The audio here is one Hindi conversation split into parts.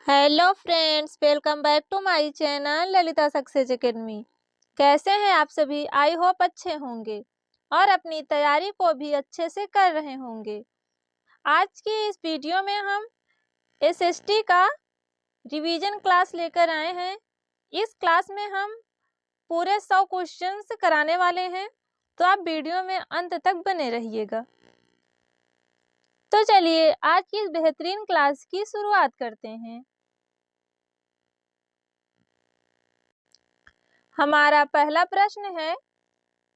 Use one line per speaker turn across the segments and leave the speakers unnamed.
Hello friends, welcome back to my channel Lalita success academy. कैसे हैं आप सभी? आई होप अच्छे होंगे और अपनी तैयारी को भी अच्छे से कर रहे होंगे। आज की इस वीडियो में हम एसएसटी का रिवीजन क्लास लेकर आए हैं। इस क्लास में हम पूरे 100 क्वेश्चंस कराने वाले हैं, तो आप वीडियो में अंत तक बने रहिएगा। तो चलिए आज की इस बेहतरीन क्लास की शुरुआत करते हैं। हमारा पहला प्रश्न है,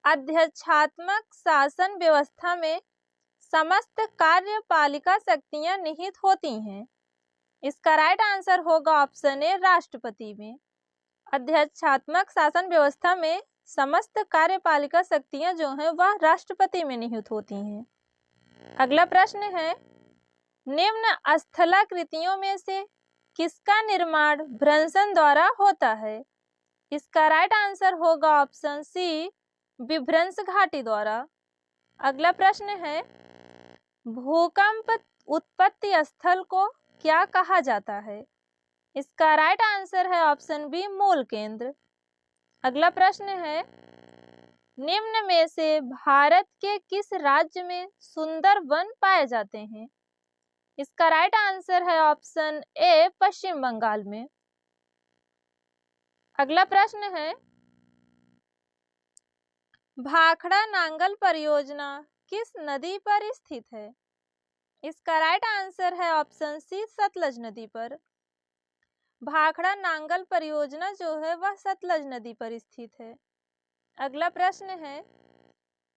अध्यक्षात्मक शासन व्यवस्था में समस्त कार्यपालिका शक्तियां निहित होती हैं। इसका राइट आंसर होगा ऑप्शन ए, राष्ट्रपति में। अध्यक्षात्मक शासन व्यवस्था में समस्त कार्यपालिका शक्तियां जो हैं वह राष्ट्रपति में निहित होती हैं। अगला प्रश्न है, निम्न स्थलाकृतियों में से किसका निर्माण भ्रंशन द्वारा होता है? इसका राइट आंसर होगा ऑप्शन सी, विभ्रंश घाटी द्वारा। अगला प्रश्न है, भूकंप उत्पत्ति स्थल को क्या कहा जाता है? इसका राइट आंसर है ऑप्शन बी, मूल केंद्र। अगला प्रश्न है, निम्न में से भारत के किस राज्य में सुंदर वन पाए जाते हैं? इसका राइट आंसर है ऑप्शन ए, पश्चिम बंगाल में। अगला प्रश्न है, भाखड़ा नांगल परियोजना किस नदी पर स्थित है? इसका राइट आंसर है ऑप्शन सी, सतलज नदी पर। भाखड़ा नांगल परियोजना जो है वह सतलज नदी पर स्थित है। अगला प्रश्न है,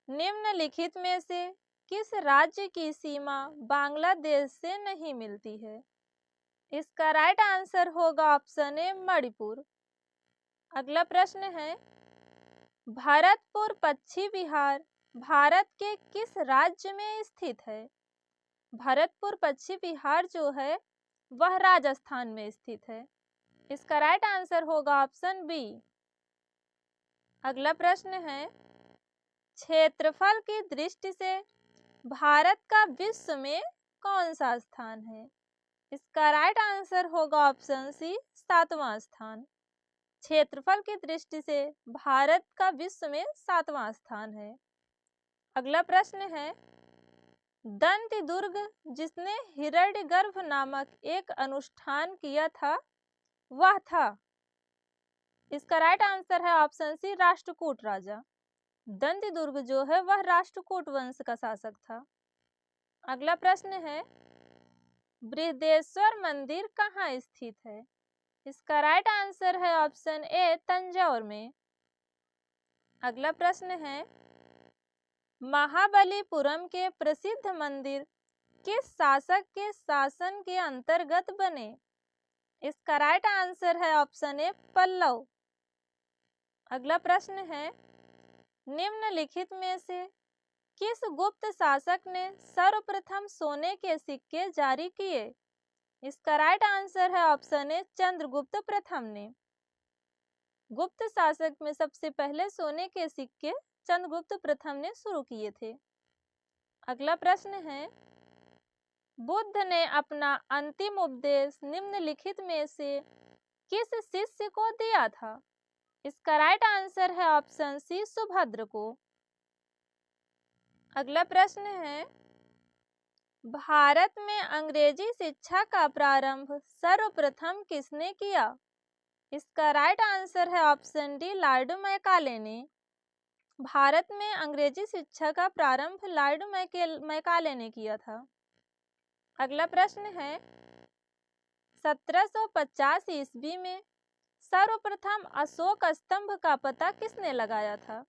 निम्नलिखित में से किस राज्य की सीमा बांग्लादेश से नहीं मिलती है? इसका राइट आंसर होगा ऑप्शन ए, मणिपुर। अगला प्रश्न है, भरतपुर पक्षी विहार भारत के किस राज्य में स्थित है? भरतपुर पक्षी विहार जो है वह राजस्थान में स्थित है। इसका राइट आंसर होगा ऑप्शन बी। अगला प्रश्न है, क्षेत्रफल की दृष्टि से भारत का विश्व में कौन सा स्थान है? इसका राइट आंसर होगा ऑप्शन सी, 7वां स्थान। क्षेत्रफल की दृष्टि से भारत का विश्व में 7वां स्थान है। अगला प्रश्न है, दंती दुर्ग जिसने हिरण्यगर्भ नामक एक अनुष्ठान किया था वह था? इसका राइट आंसर है ऑप्शन सी, राष्ट्रकूट राजा। दंती दुर्ग जो है वह राष्ट्रकूट वंश का शासक था। अगला प्रश्न है, बृहदेश्वर मंदिर कहाँ स्थित है? इसका राइट आंसर है ऑप्शन ए, तंजौर में। अगला प्रश्न है, महाबलीपुरम के प्रसिद्ध मंदिर किस शासक के शासन के अंतर्गत बने? इसका राइट आंसर है ऑप्शन ए, पल्लव। अगला प्रश्न है, निम्नलिखित में से किस गुप्त शासक ने सर्वप्रथम सोने के सिक्के जारी किए? इसका राइट आंसर है ऑप्शन ए, चंद्रगुप्त प्रथम ने। गुप्त शासक में सबसे पहले सोने के सिक्के चंद्रगुप्त प्रथम ने शुरू किए थे। अगला प्रश्न है, बुद्ध ने अपना अंतिम उपदेश निम्नलिखित में से किस शिष्य को दिया था? इसका राइट आंसर है ऑप्शन सी, सुभद्र को। अगला प्रश्न है, भारत में अंग्रेजी शिक्षा का प्रारंभ सर्वप्रथम किसने किया? इसका राइट आंसर है ऑप्शन डी, लॉर्ड मैकाले ने। भारत में अंग्रेजी शिक्षा का प्रारंभ लॉर्ड मैकाले ने किया था। अगला प्रश्न है, 1750 ईस्वी में सर्वप्रथम अशोक स्तंभ का पता किसने लगाया था?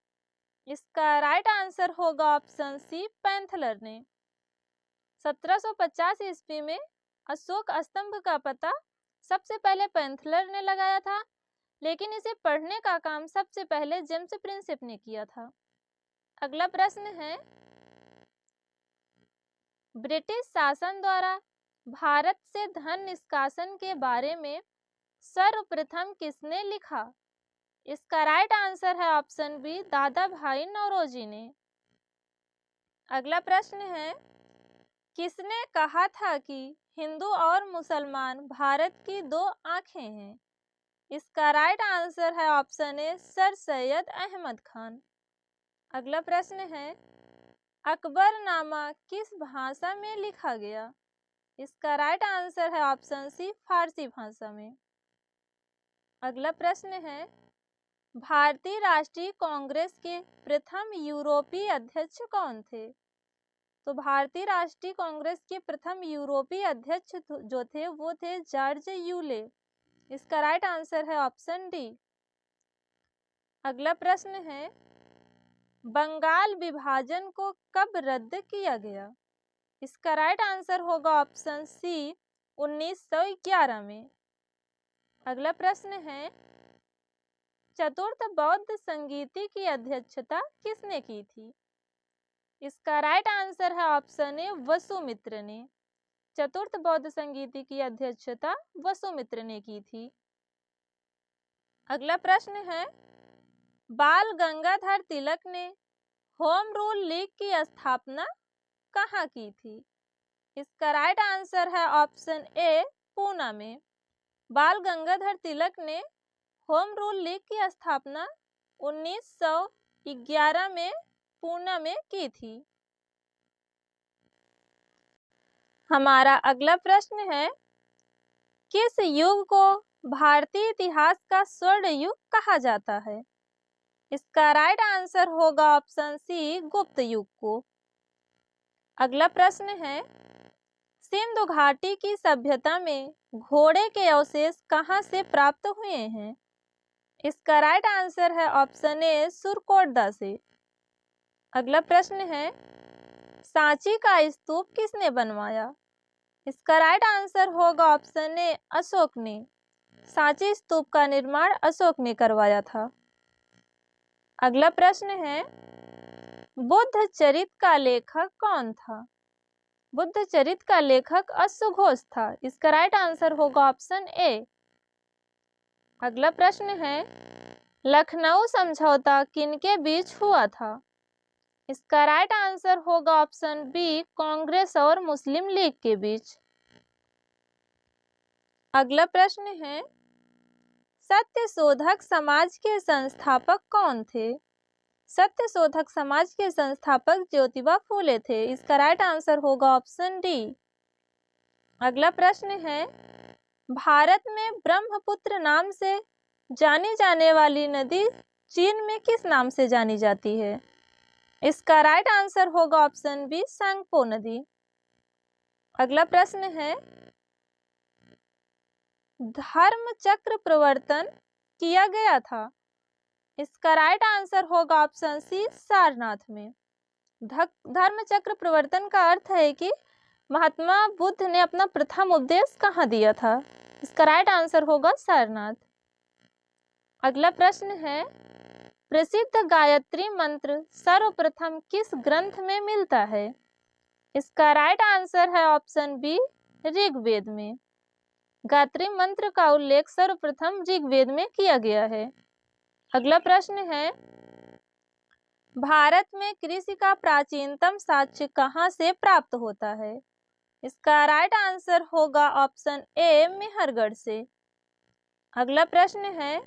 इसका राइट आंसर होगा ऑप्शन सी, पैंथलर ने। 1750 ईस्वी में अशोक स्तंभ का पता सबसे पहले पैंथलर ने लगाया था, लेकिन इसे पढ़ने का काम सबसे पहले जेम्स प्रिंसेप ने किया था। अगला प्रश्न है, ब्रिटिश शासन द्वारा भारत से धन निष्कासन के बारे में सर्वप्रथम किसने लिखा? इसका राइट आंसर है ऑप्शन बी, दादा भाई नौरोजी ने। अगला प्रश्न है, किसने कहा था कि हिंदू और मुसलमान भारत की दो आंखें हैं। इसका राइट आंसर है option A sir Syed Ahmad Khan. अगला प्रश्न है अकबरनामा किस भाषा में लिखा गया? इसका राइट आंसर है ऑप्शन सी फारसी भाषा में। अगला प्रश्न है भारतीय राष्ट्रीय कांग्रेस के प्रथम यूरोपीय अध्यक्ष कौन थे? तो भारतीय राष्ट्रीय कांग्रेस के प्रथम यूरोपीय अध्यक्ष जो थे वो थे जॉर्ज यूले। इसका राइट आंसर है ऑप्शन डी। अगला प्रश्न है बंगाल विभाजन को कब रद्द किया गया? इसका राइट आंसर होगा ऑप्शन सी 1911 में। अगला प्रश्न है चतुर्थ बौद्ध संगीति की अध्यक्षता किसने की थी? इसका राइट आंसर है ऑप्शन ए वसुमित्र ने। चतुर्थ बौद्ध संगीति की अध्यक्षता वसुमित्र ने की थी। अगला प्रश्न है बाल गंगाधर तिलक ने होम रूल लीग की स्थापना कहाँ की थी? इसका राइट आंसर है ऑप्शन ए पूना में। बाल गंगाधर तिलक ने होम रूल लीग की स्थापना 1911 में पूना में की थी। हमारा अगला प्रश्न है किस युग को भारतीय इतिहास का स्वर्ण युग कहा जाता है? इसका राइट आंसर होगा ऑप्शन सी गुप्त युग को। अगला प्रश्न है सिंधु घाटी की सभ्यता में घोड़े के अवशेष कहाँ से प्राप्त हुए हैं? इसका राइट आंसर है ऑप्शन ए सुरकोटदा से। अगला प्रश्न है सांची का स्तूप किसने बनवाया? इसका राइट आंसर होगा ऑप्शन ए अशोक ने। सांची स्तूप का निर्माण अशोक ने करवाया था। अगला प्रश्न है बुद्ध चरित का लेखक कौन था? बुद्ध चरित का लेखक अश्वघोष था। इसका राइट आंसर होगा ऑप्शन ए। अगला प्रश्न है लखनऊ समझौता किनके बीच हुआ था? इसका राइट आंसर होगा ऑप्शन बी कांग्रेस और मुस्लिम लीग के बीच। अगला प्रश्न है सत्यशोधक समाज के संस्थापक कौन थे? सत्यशोधक समाज के संस्थापक ज्योतिबा फूले थे। इसका राइट आंसर होगा ऑप्शन डी। अगला प्रश्न है भारत में ब्रह्मपुत्र नाम से जानी जाने वाली नदी चीन में किस नाम से जानी जाती है? इसका राइट आंसर होगा ऑप्शन बी सांगपो नदी। अगला प्रश्न है धर्म चक्र प्रवर्तन किया गया था। इसका राइट आंसर होगा ऑप्शन सी सारनाथ में। धर्म चक्र प्रवर्तन का अर्थ है कि महात्मा बुद्ध ने अपना प्रथम उपदेश कहाँ दिया था? इसका राइट आंसर होगा सारनाथ। अगला प्रश्न है प्रसिद्ध गायत्री मंत्र सर्वप्रथम किस ग्रंथ में मिलता है? इसका राइट आंसर है ऑप्शन बी ऋग्वेद में। गायत्री मंत्र का उल्लेख सर्वप्रथम ऋग्वेद में किया गया है। अगला प्रश्न है भारत में कृषि का प्राचीनतम साक्ष्य कहाँ से प्राप्त होता है? इसका राइट आंसर होगा ऑप्शन ए मेहरगढ़ से। अगला प्रश्न है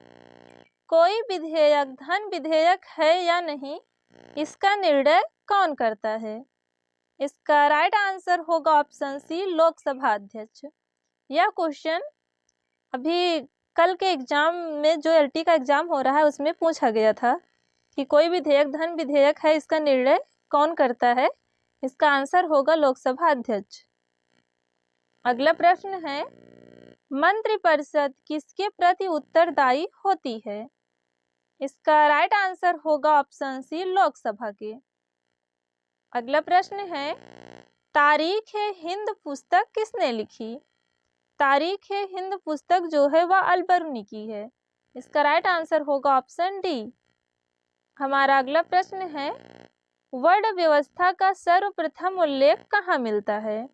कोई विधेयक धन विधेयक है या नहीं, इसका निर्णय कौन करता है? इसका राइट आंसर होगा ऑप्शन सी लोकसभा अध्यक्ष। यह क्वेश्चन अभी कल के एग्जाम में जो एलटी का एग्जाम हो रहा है उसमें पूछा गया था कि कोई विधेयक धन विधेयक है, इसका निर्णय कौन करता है? इसका आंसर होगा लोकसभा अध्यक्ष। अगला प्रश्न है मंत्रिपरिषद किसके प्रति उत्तरदायी होती है? इसका राइट आंसर होगा ऑप्शन सी लोकसभा के। अगला प्रश्न है तारीख ए हिंद पुस्तक किसने लिखी? तारीख ए हिंद पुस्तक जो है वह अलबरूनी की है। इसका राइट आंसर होगा ऑप्शन डी। हमारा अगला प्रश्न है वर्ण व्यवस्था का सर्वप्रथम उल्लेख कहाँ मिलता है?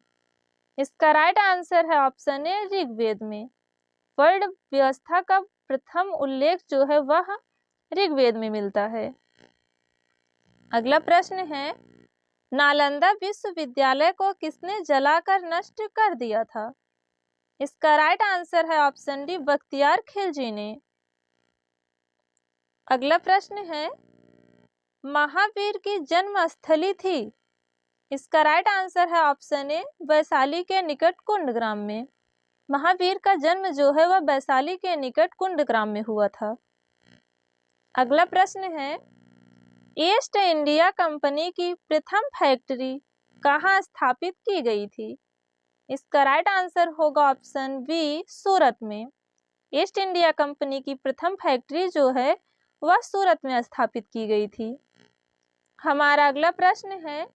इसका राइट आंसर है ऑप्शन ए ऋग्वेद में। वर्ण व्यवस्था का प्रथम उल्लेख जो है वह ऋग्वेद में मिलता है। अगला प्रश्न है नालंदा विश्वविद्यालय को किसने जलाकर नष्ट कर दिया था? इसका राइट आंसर है ऑप्शन डी, बख्तियार खिलजी ने। अगला प्रश्न है, महावीर की जन्म स्थली थी? इसका राइट आंसर है ऑप्शन ए, वैशाली के निकट कुंडग्राम में। महावीर का जन्म जो है वह वैशाली के निकट कुंडग्राम में हुआ था। अगला प्रश्न है, ईस्ट इंडिया कंपनी की प्रथम फैक्ट्री कहाँ स्थापित की गई थी? इसका राइट आंसर होगा ऑप्शन बी, सूरत में। ईस्ट इंडिया कंपनी की प्रथम फैक्ट्री जो है वह सूरत में स्थापित की गई थी। हमारा अगला प्रश्न है,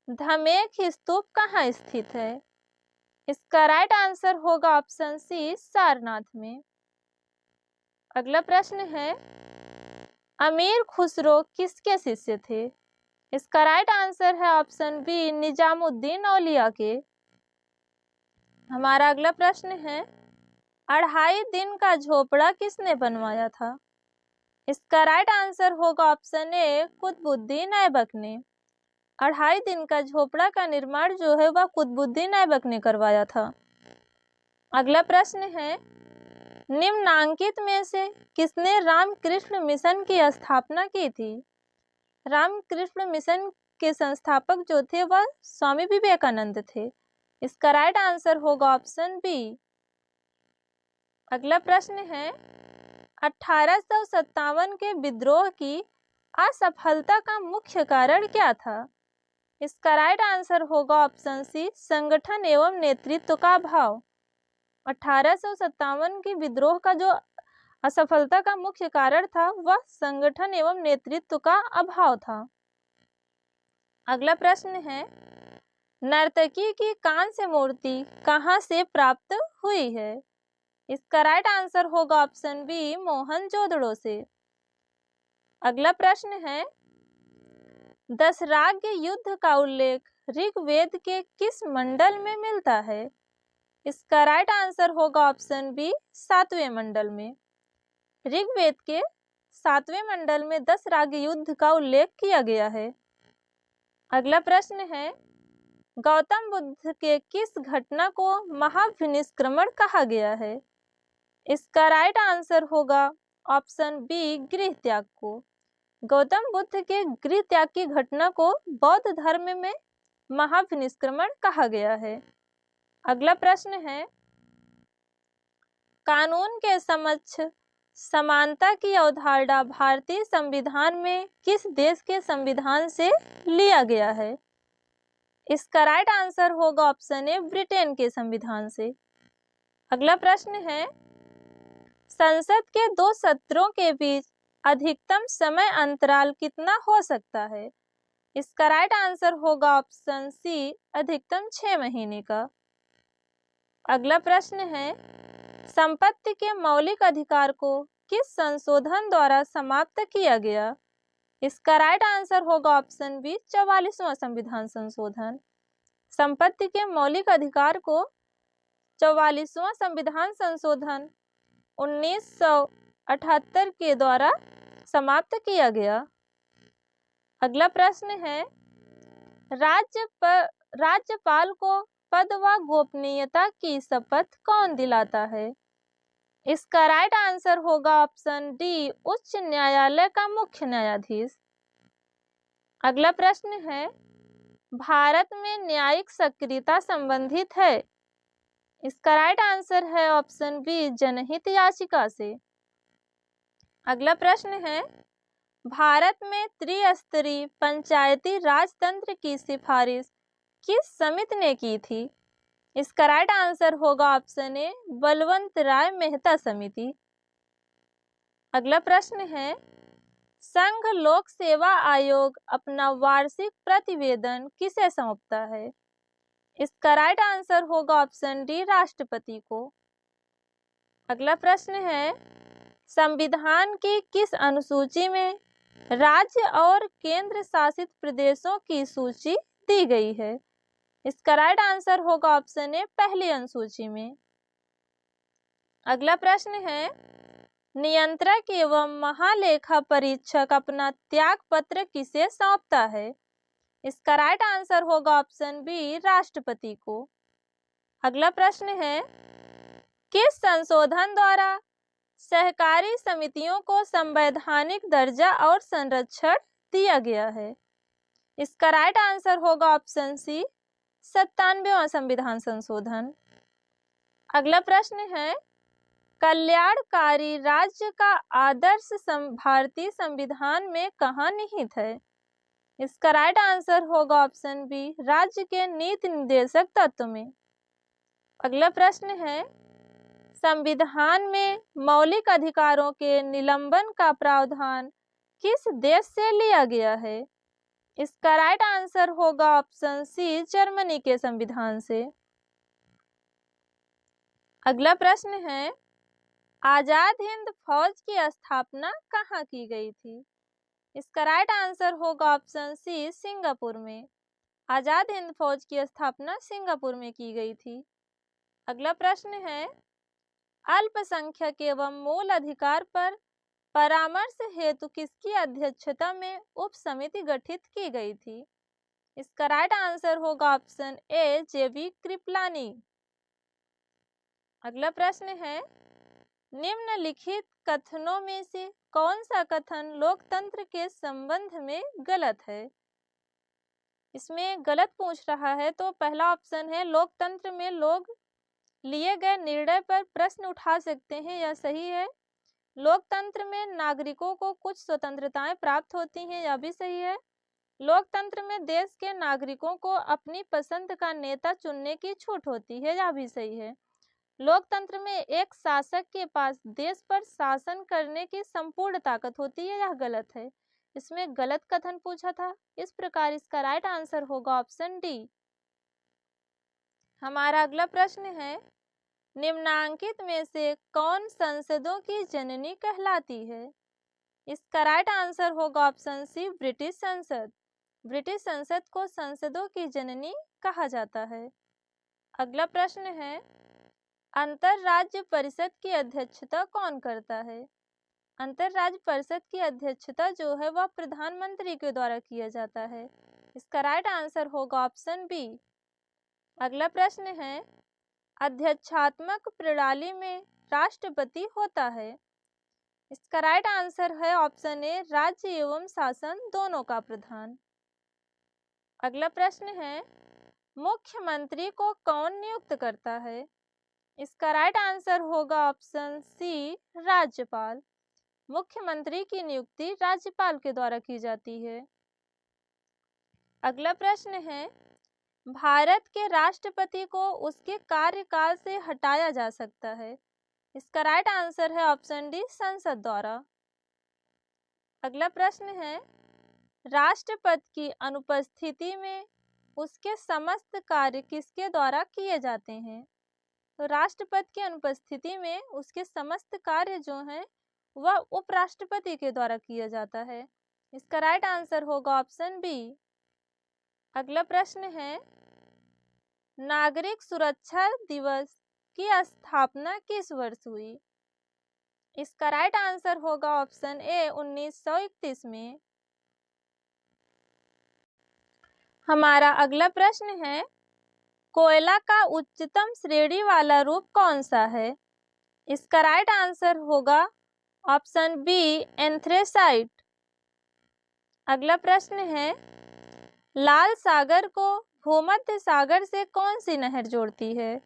धमेख स्तूप कहाँ स्थित है? इसका राइट आंसर होगा ऑप्शन सी, सारनाथ में। अगला प्रश्न है, अमीर खुसरो किसके शिष्य थे? इसका राइट आंसर है ऑप्शन बी, निजामुद्दीन औलिया के। हमारा अगला प्रश्न है, 2.5 दिन का झोपड़ा किसने बनवाया था? इसका राइट आंसर होगा ऑप्शन ए, कुतुबुद्दीन ऐबक ने। 2.5 दिन का झोपड़ा का निर्माण जो है वह कुतुबुद्दीन ऐबक ने करवाया था। अगला प्रश्न है, निम्नांकित में से किसने रामकृष्ण मिशन की स्थापना की थी? रामकृष्ण मिशन के संस्थापक जो थे वह स्वामी विवेकानंद थे। इसका राइट आंसर होगा ऑप्शन बी। अगला प्रश्न है, 1857 के विद्रोह की असफलता का मुख्य कारण क्या था? इसका राइट आंसर होगा ऑप्शन सी, संगठन एवं नेतृत्व का अभाव। 1857 के विद्रोह का जो असफलता का मुख्य कारण था वह संगठन एवं नेतृत्व का अभाव था। अगला प्रश्न है, नर्तकी की कांस्य मूर्ति कहाँ से प्राप्त हुई है? इसका राइट आंसर होगा ऑप्शन बी, मोहनजोदड़ो से। अगला प्रश्न है, दशराग्य युद्ध का उल्लेख ऋग्वेद के किस मंडल में मिलता है? इसका राइट आंसर होगा ऑप्शन बी, 7वें मंडल में। ऋग्वेद के 7वें मंडल में दशराग्य युद्ध का उल्लेख किया गया है। अगला प्रश्न है, गौतम बुद्ध के किस घटना को महाविनिष्क्रमण कहा गया है? इसका राइट आंसर होगा ऑप्शन बी, गृह त्याग को। गौतम बुद्ध के गृह त्याग की घटना को बौद्ध धर्म में महाविनिष्क्रमण कहा गया है। अगला प्रश्न है, कानून के समक्ष समानता की अवधारणा भारतीय संविधान में किस देश के संविधान से लिया गया है? इसका राइट आंसर होगा ऑप्शन ए, ब्रिटेन के संविधान से। अगला प्रश्न है, संसद के 2 सत्रों के बीच अधिकतम समय अंतराल कितना हो सकता है? इसका राइट आंसर होगा ऑप्शन सी, अधिकतम 6 महीने का। अगला प्रश्न है, संपत्ति के मौलिक अधिकार को किस संशोधन द्वारा समाप्त किया गया? इसका राइट आंसर होगा ऑप्शन बी, 44वां संविधान संशोधन। संपत्ति के मौलिक अधिकार को 44वां संविधान संशोधन 1978 के द्वारा समाप्त किया गया। अगला प्रश्न है, राज्यपाल को पद व गोपनीयता की शपथ कौन दिलाता है? इसका राइट आंसर होगा ऑप्शन डी, उच्च न्यायालय का मुख्य न्यायाधीश। अगला प्रश्न है, भारत में न्यायिक सक्रियता संबंधित है? इसका राइट आंसर है ऑप्शन बी, जनहित याचिका से। अगला प्रश्न है, भारत में त्रिस्तरीय पंचायती राज तंत्र की सिफारिश किस समिति ने की थी? इसका राइट आंसर होगा ऑप्शन ए, बलवंत राय मेहता समिति। अगला प्रश्न है, संघ लोक सेवा आयोग अपना वार्षिक प्रतिवेदन किसे सौंपता है? इसका राइट आंसर होगा ऑप्शन डी, राष्ट्रपति को। अगला प्रश्न है, संविधान की किस अनुसूची में राज्य और केंद्र शासित प्रदेशों की सूची दी गई है? इसका राइट आंसर होगा ऑप्शन ए, पहली अनुसूची में। अगला प्रश्न है, नियंत्रक एवं महालेखा परीक्षक अपना त्याग पत्र किसे सौंपता है? इसका राइट आंसर होगा ऑप्शन बी, राष्ट्रपति को। अगला प्रश्न है, किस संशोधन द्वारा सहकारी समितियों को संवैधानिक दर्जा और संरक्षण दिया गया है? इसका राइट आंसर होगा ऑप्शन सी, 97वां संविधान संशोधन। अगला प्रश्न है, कल्याणकारी राज्य का आदर्श भारतीय संविधान में कहाँ निहित है? इसका राइट आंसर होगा ऑप्शन बी, राज्य के नीति निर्देशक तत्व में। अगला प्रश्न है, संविधान में मौलिक अधिकारों के निलंबन का प्रावधान किस देश से लिया गया है? इसका राइट आंसर होगा ऑप्शन सी, जर्मनी के संविधान से। अगला प्रश्न है, आजाद हिंद फौज की स्थापना कहाँ की गई थी? इसका राइट आंसर होगा ऑप्शन सी, सिंगापुर में। आजाद हिंद फौज की स्थापना सिंगापुर में की गई थी। अगला प्रश्न है, अल्पसंख्यक एवं मूल अधिकार पर परामर्श हेतु किसकी अध्यक्षता में उप समिति गठित की गई थी? इसका राइट आंसर होगा ऑप्शन ए, जेबी कृपलानी। अगला प्रश्न है, निम्नलिखित कथनों में से कौन सा कथन लोकतंत्र के संबंध में गलत है? इसमें गलत पूछ रहा है, तो पहला ऑप्शन है, लोकतंत्र में लोग लिए गए निर्णय पर प्रश्न उठा सकते हैं, यह सही है। लोकतंत्र में नागरिकों को कुछ स्वतंत्रताएं प्राप्त होती हैं, यह भी सही है। लोकतंत्र में देश के नागरिकों को अपनी पसंद का नेता चुनने की छूट होती है, यह भी सही है। लोकतंत्र में एक शासक के पास देश पर शासन करने की संपूर्ण ताकत होती है, यह गलत है। इसमें गलत कथन पूछा था, इस प्रकार इसका राइट आंसर होगा ऑप्शन डी। हमारा अगला प्रश्न है, निम्नांकित में से कौन संसदों की जननी कहलाती है? इसका राइट आंसर होगा ऑप्शन सी, ब्रिटिश संसद। ब्रिटिश संसद को संसदों की जननी कहा जाता है। अगला प्रश्न है, अंतरराज्य परिषद की अध्यक्षता कौन करता है? अंतरराज्य परिषद की अध्यक्षता जो है वह प्रधानमंत्री के द्वारा किया जाता है। इसका राइट आंसर होगा ऑप्शन बी। अगला प्रश्न है, अध्यक्षात्मक प्रणाली में राष्ट्रपति होता है। इसका राइट आंसर है ऑप्शन ए, राज्य एवं शासन दोनों का प्रधान। अगला प्रश्न है, मुख्यमंत्री को कौन नियुक्त करता है? इसका राइट आंसर होगा ऑप्शन सी, राज्यपाल। मुख्यमंत्री की नियुक्ति राज्यपाल के द्वारा की जाती है। अगला प्रश्न है, भारत के राष्ट्रपति को उसके कार्यकाल से हटाया जा सकता है। इसका राइट आंसर है ऑप्शन डी, संसद द्वारा। अगला प्रश्न है, राष्ट्रपति की अनुपस्थिति में उसके समस्त कार्य किसके द्वारा किए जाते हैं? तो राष्ट्रपति की अनुपस्थिति में उसके समस्त कार्य जो हैं वह उपराष्ट्रपति के द्वारा किया जाता है। इसका राइट आंसर होगा ऑप्शन बी। अगला प्रश्न है, नागरिक सुरक्षा दिवस की स्थापना किस वर्ष हुई? इसका राइट आंसर होगा ऑप्शन ए, 1931 में। हमारा अगला प्रश्न है, कोयला का उच्चतम श्रेणी वाला रूप कौन सा है? इसका राइट आंसर होगा ऑप्शन बी, एंथ्रेसाइट। अगला प्रश्न है, लाल सागर को भूमध्य सागर से कौन सी नहर जोड़ती है?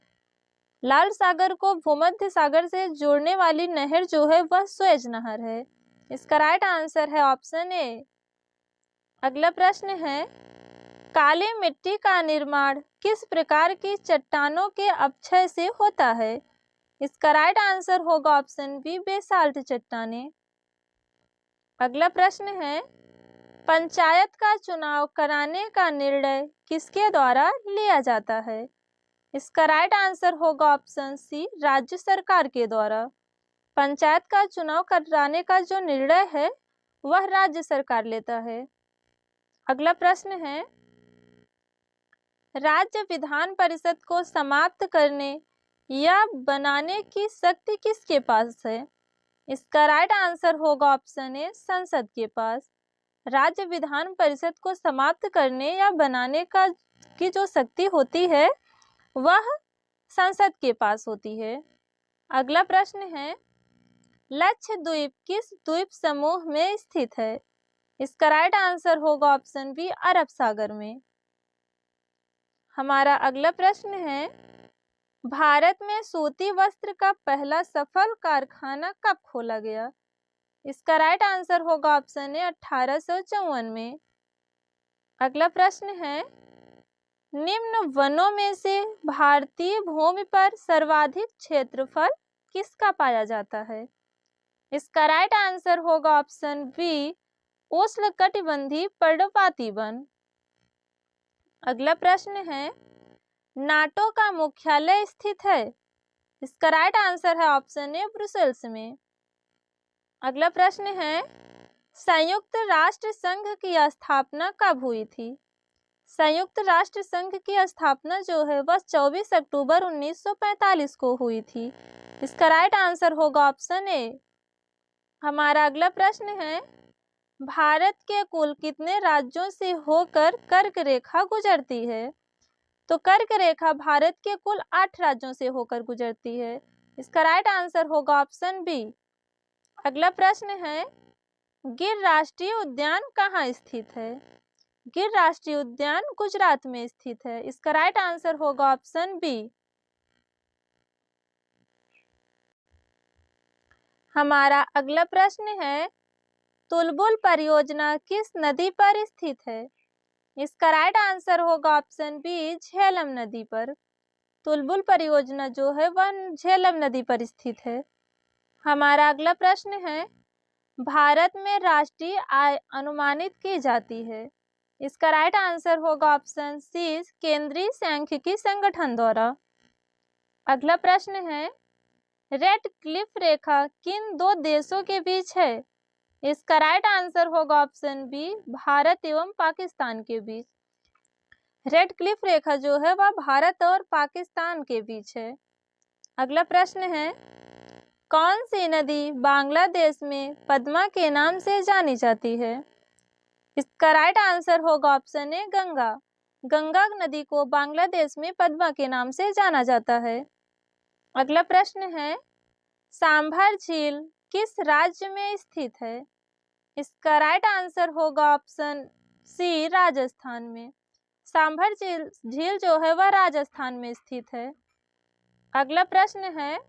लाल सागर को भूमध्य सागर से जोड़ने वाली नहर जो है वह स्वेज नहर है। इसका राइट आंसर है ऑप्शन ए। अगला प्रश्न है, काली मिट्टी का निर्माण किस प्रकार की चट्टानों के अपक्षय से होता है? इसका राइट आंसर होगा ऑप्शन बी, बेसाल्ट चट्टानें। अगला प्रश्न है, पंचायत का चुनाव कराने का निर्णय किसके द्वारा लिया जाता है? इसका राइट आंसर होगा ऑप्शन सी, राज्य सरकार के द्वारा। पंचायत का चुनाव कराने का जो निर्णय है वह राज्य सरकार लेता है। अगला प्रश्न है, राज्य विधान परिषद को समाप्त करने या बनाने की शक्ति किसके पास है? इसका राइट आंसर होगा ऑप्शन ए, संसद के पास। राज्य विधान परिषद को समाप्त करने या बनाने की जो शक्ति होती है वह संसद के पास होती है। अगला प्रश्न है, लक्षद्वीप किस द्वीप समूह में स्थित है? इसका राइट आंसर होगा ऑप्शन बी, अरब सागर में। हमारा अगला प्रश्न है, भारत में सूती वस्त्र का पहला सफल कारखाना कब खोला गया? इसका राइट आंसर होगा ऑप्शन ए, 1854 में। अगला प्रश्न है, निम्न वनों में से भारतीय भूमि पर सर्वाधिक क्षेत्रफल किसका पाया जाता है? इसका राइट आंसर होगा ऑप्शन बी, उष्णकटिबंधीय पर्णपाती वन। अगला प्रश्न है, नाटो का मुख्यालय स्थित है? इसका राइट आंसर है ऑप्शन ए, ब्रुसेल्स में। अगला प्रश्न है, संयुक्त राष्ट्र संघ की स्थापना कब हुई थी? संयुक्त राष्ट्र संघ की स्थापना जो है वह 24 अक्टूबर 1945 को हुई थी। इसका राइट आंसर होगा ऑप्शन ए। हमारा अगला प्रश्न है, भारत के कुल कितने राज्यों से होकर कर्क रेखा गुजरती है? तो कर्क रेखा भारत के कुल 8 राज्यों से होकर गुजरती है। इसका राइट आंसर होगा ऑप्शन बी। अगला प्रश्न है, गिर राष्ट्रीय उद्यान कहाँ स्थित है? गिर राष्ट्रीय उद्यान गुजरात में स्थित है। इसका राइट आंसर होगा ऑप्शन बी। हमारा अगला प्रश्न है, तुलबुल परियोजना किस नदी पर स्थित है? इसका राइट आंसर होगा ऑप्शन बी, झेलम नदी पर। तुलबुल परियोजना जो है वह झेलम नदी पर स्थित है। हमारा अगला प्रश्न है, भारत में राष्ट्रीय आय अनुमानित की जाती है? इसका राइट आंसर होगा ऑप्शन सी, केंद्रीय सांख्यिकी संगठन द्वारा। अगला प्रश्न है, रेड क्लिफ रेखा किन दो देशों के बीच है? इसका राइट आंसर होगा ऑप्शन बी, भारत एवं पाकिस्तान के बीच। रेड क्लिफ रेखा जो है वह भारत और पाकिस्तान के बीच है। अगला प्रश्न है, कौन सी नदी बांग्लादेश में पद्मा के नाम से जानी जाती है? इसका राइट आंसर होगा ऑप्शन ए, गंगा। गंगा नदी को बांग्लादेश में पद्मा के नाम से जाना जाता है। अगला प्रश्न है, सांभर झील किस राज्य में स्थित है? इसका राइट आंसर होगा ऑप्शन सी, राजस्थान में। सांभर झील जो है वह राजस्थान में स्थित है। अगला प्रश्न है,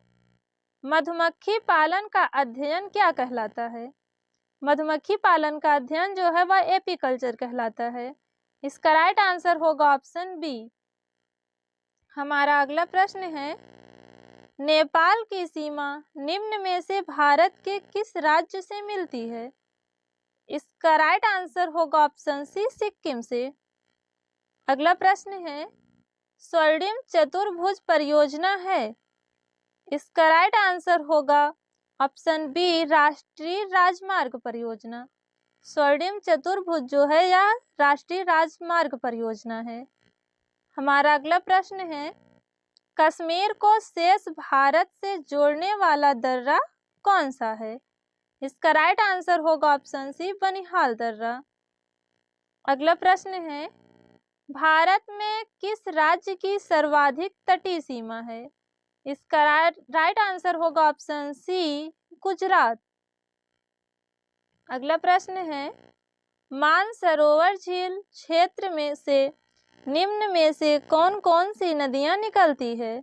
मधुमक्खी पालन का अध्ययन क्या कहलाता है? मधुमक्खी पालन का अध्ययन जो है वह एपीकल्चर कहलाता है। इसका राइट आंसर होगा ऑप्शन बी। हमारा अगला प्रश्न है, नेपाल की सीमा निम्न में से भारत के किस राज्य से मिलती है? इसका राइट आंसर होगा ऑप्शन सी, सिक्किम से। अगला प्रश्न है, स्वर्णिम चतुर्भुज परियोजना है? इसका राइट आंसर होगा ऑप्शन बी, राष्ट्रीय राजमार्ग परियोजना। स्वर्णिम चतुर्भुज जो है यह राष्ट्रीय राजमार्ग परियोजना है। हमारा अगला प्रश्न है, कश्मीर को शेष भारत से जोड़ने वाला दर्रा कौन सा है? इसका राइट आंसर होगा ऑप्शन सी, बनिहाल दर्रा। अगला प्रश्न है, भारत में किस राज्य की सर्वाधिक तटीय सीमा है? इसका राइट आंसर होगा ऑप्शन सी, गुजरात। अगला प्रश्न है, मानसरोवर झील क्षेत्र में से निम्न में से कौन कौन सी नदियां निकलती है?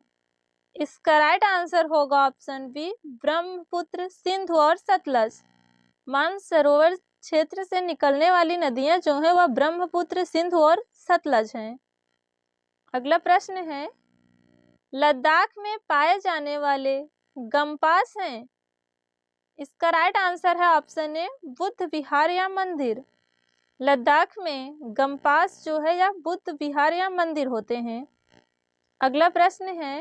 इसका राइट आंसर होगा ऑप्शन बी, ब्रह्मपुत्र, सिंधु और सतलज। मानसरोवर क्षेत्र से निकलने वाली नदियां जो है वह ब्रह्मपुत्र, सिंधु और सतलज हैं। अगला प्रश्न है, लद्दाख में पाए जाने वाले गंपास हैं? इसका राइट आंसर है ऑप्शन ए, बुद्ध विहार या मंदिर। लद्दाख में गंपास जो है या बुद्ध विहार या मंदिर होते हैं। अगला प्रश्न है,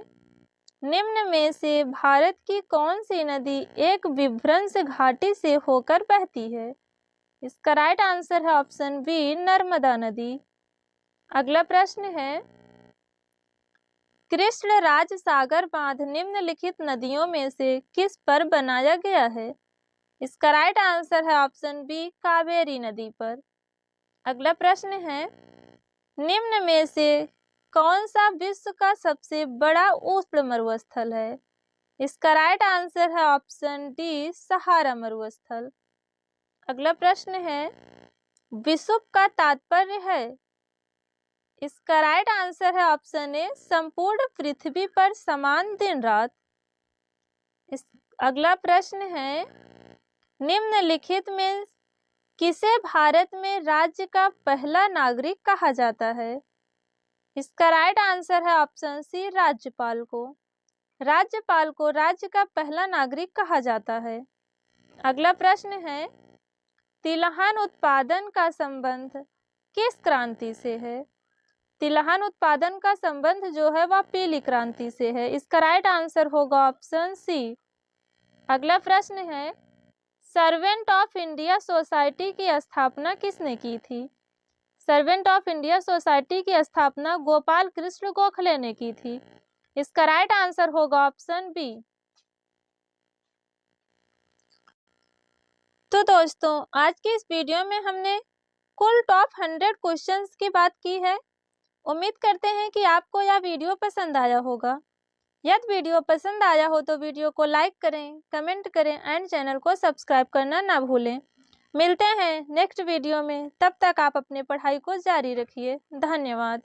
निम्न में से भारत की कौन सी नदी एक विभ्रंश घाटी से होकर बहती है? इसका राइट आंसर है ऑप्शन बी, नर्मदा नदी। अगला प्रश्न है, कृष्ण राज सागर बांध निम्नलिखित नदियों में से किस पर बनाया गया है? इसका राइट आंसर है ऑप्शन बी, कावेरी नदी पर। अगला प्रश्न है, निम्न में से कौन सा विश्व का सबसे बड़ा उष्ण मरुस्थल है? इसका राइट आंसर है ऑप्शन डी, सहारा मरुस्थल। अगला प्रश्न है, विषुव का तात्पर्य है? इसका राइट आंसर है ऑप्शन ए, संपूर्ण पृथ्वी पर समान दिन रात। अगला प्रश्न है, निम्नलिखित में किसे भारत में राज्य का पहला नागरिक कहा जाता है? इसका राइट आंसर है ऑप्शन सी, राज्यपाल को। राज्यपाल को राज्य का पहला नागरिक कहा जाता है। अगला प्रश्न है, तिलहन उत्पादन का संबंध किस क्रांति से है? तिलहन उत्पादन का संबंध जो है वह पीली क्रांति से है। इसका राइट आंसर होगा ऑप्शन सी। अगला प्रश्न है, सर्वेंट ऑफ इंडिया सोसाइटी की स्थापना किसने की थी? सर्वेंट ऑफ इंडिया सोसाइटी की स्थापना गोपाल कृष्ण गोखले ने की थी। इसका राइट आंसर होगा ऑप्शन बी। तो दोस्तों, आज की इस वीडियो में हमने कुल टॉप 100 क्वेश्चंस की बात की है। उम्मीद करते हैं कि आपको यह वीडियो पसंद आया होगा। यदि वीडियो पसंद आया हो तो वीडियो को लाइक करें, कमेंट करें एंड चैनल को सब्सक्राइब करना ना भूलें। मिलते हैं नेक्स्ट वीडियो में, तब तक आप अपनी पढ़ाई को जारी रखिए। धन्यवाद।